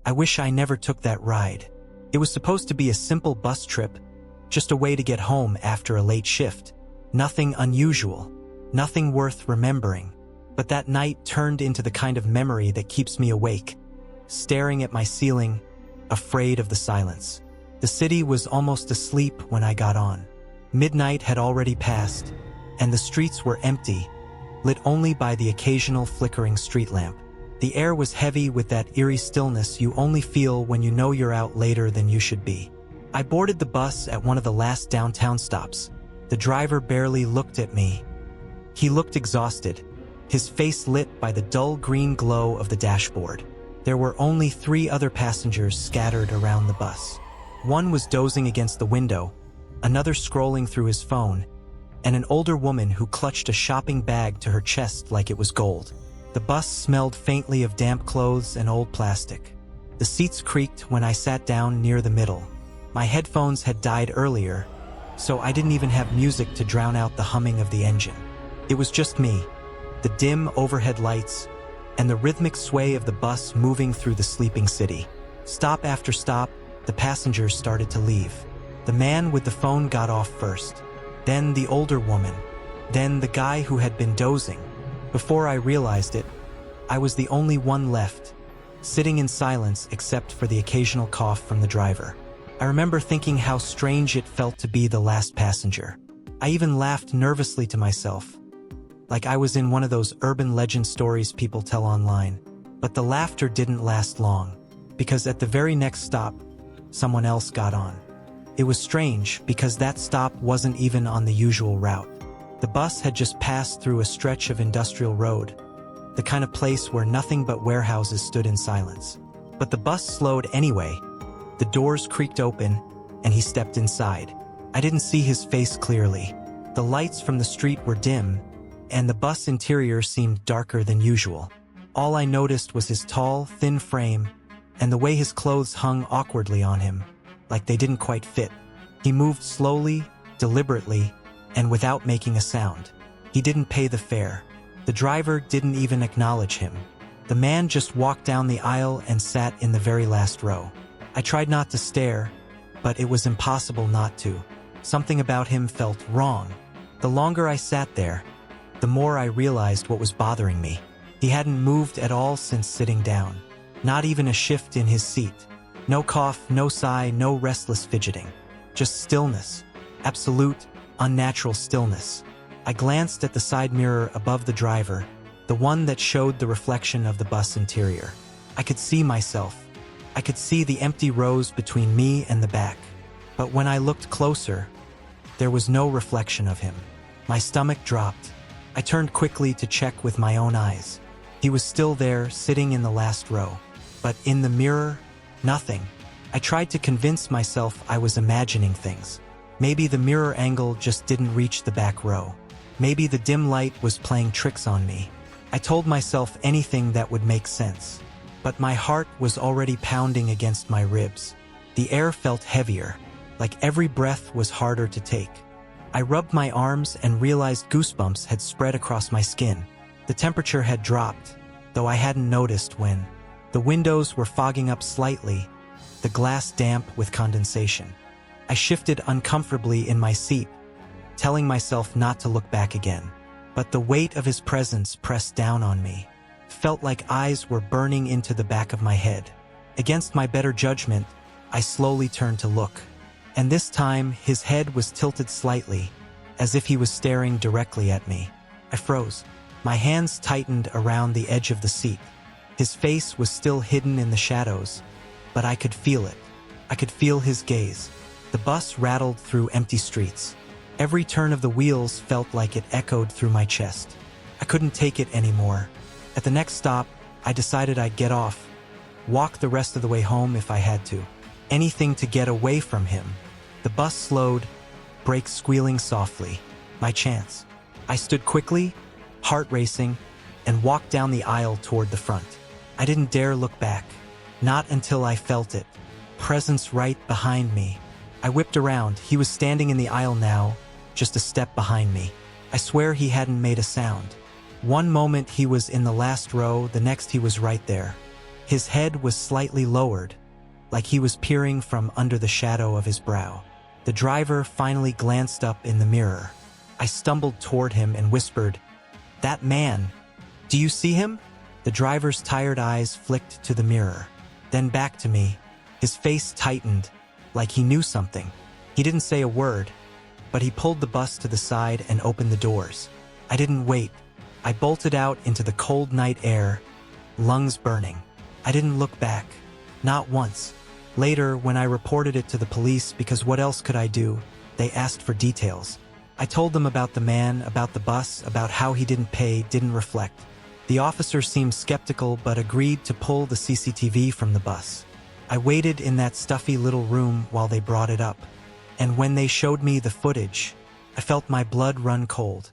I wish I never took that ride. It was supposed to be a simple bus trip, just a way to get home after a late shift. Nothing unusual, nothing worth remembering. But that night turned into the kind of memory that keeps me awake, staring at my ceiling, afraid of the silence. The city was almost asleep when I got on. Midnight had already passed, and the streets were empty, lit only by the occasional flickering street lamp. The air was heavy with that eerie stillness you only feel when you know you're out later than you should be. I boarded the bus at one of the last downtown stops. The driver barely looked at me. He looked exhausted, his face lit by the dull green glow of the dashboard. There were only 3 other passengers scattered around the bus. One was dozing against the window, another scrolling through his phone, and an older woman who clutched a shopping bag to her chest like it was gold. The bus smelled faintly of damp clothes and old plastic. The seats creaked when I sat down near the middle. My headphones had died earlier, so I didn't even have music to drown out the humming of the engine. It was just me, the dim overhead lights, and the rhythmic sway of the bus moving through the sleeping city. Stop after stop, the passengers started to leave. The man with the phone got off first, then the older woman, then the guy who had been dozing. Before I realized it, I was the only one left, sitting in silence except for the occasional cough from the driver. I remember thinking how strange it felt to be the last passenger. I even laughed nervously to myself, like I was in one of those urban legend stories people tell online. But the laughter didn't last long, because at the very next stop, someone else got on. It was strange because that stop wasn't even on the usual route. The bus had just passed through a stretch of industrial road, the kind of place where nothing but warehouses stood in silence. But the bus slowed anyway. The doors creaked open, and he stepped inside. I didn't see his face clearly. The lights from the street were dim, and the bus interior seemed darker than usual. All I noticed was his tall, thin frame, and the way his clothes hung awkwardly on him, like they didn't quite fit. He moved slowly, deliberately, and without making a sound. He didn't pay the fare. The driver didn't even acknowledge him. The man just walked down the aisle and sat in the very last row. I tried not to stare, but it was impossible not to. Something about him felt wrong. The longer I sat there, the more I realized what was bothering me. He hadn't moved at all since sitting down. Not even a shift in his seat. No cough, no sigh, no restless fidgeting. Just stillness. Absolute, unnatural stillness. I glanced at the side mirror above the driver, the one that showed the reflection of the bus interior. I could see myself. I could see the empty rows between me and the back. But when I looked closer, there was no reflection of him. My stomach dropped. I turned quickly to check with my own eyes. He was still there, sitting in the last row. But in the mirror, nothing. I tried to convince myself I was imagining things. Maybe the mirror angle just didn't reach the back row. Maybe the dim light was playing tricks on me. I told myself anything that would make sense. But my heart was already pounding against my ribs. The air felt heavier, like every breath was harder to take. I rubbed my arms and realized goosebumps had spread across my skin. The temperature had dropped, though I hadn't noticed when. The windows were fogging up slightly, the glass damp with condensation. I shifted uncomfortably in my seat, telling myself not to look back again. But the weight of his presence pressed down on me. Felt like eyes were burning into the back of my head. Against my better judgment, I slowly turned to look. And this time, his head was tilted slightly, as if he was staring directly at me. I froze. My hands tightened around the edge of the seat. His face was still hidden in the shadows, but I could feel it. I could feel his gaze. The bus rattled through empty streets. Every turn of the wheels felt like it echoed through my chest. I couldn't take it anymore. At the next stop, I decided I'd get off, walk the rest of the way home if I had to. Anything to get away from him. The bus slowed, brakes squealing softly. My chance. I stood quickly, heart racing, and walked down the aisle toward the front. I didn't dare look back. Not until I felt it. Presence right behind me. I whipped around. He was standing in the aisle now, just a step behind me. I swear he hadn't made a sound. One moment he was in the last row, the next he was right there. His head was slightly lowered, like he was peering from under the shadow of his brow. The driver finally glanced up in the mirror. I stumbled toward him and whispered, "That man, do you see him?" The driver's tired eyes flicked to the mirror, then back to me. His face tightened, like he knew something. He didn't say a word, but he pulled the bus to the side and opened the doors. I didn't wait. I bolted out into the cold night air, lungs burning. I didn't look back, not once. Later, when I reported it to the police, because what else could I do, they asked for details. I told them about the man, about the bus, about how he didn't pay, didn't reflect. The officer seemed skeptical but agreed to pull the CCTV from the bus. I waited in that stuffy little room while they brought it up. And when they showed me the footage, I felt my blood run cold.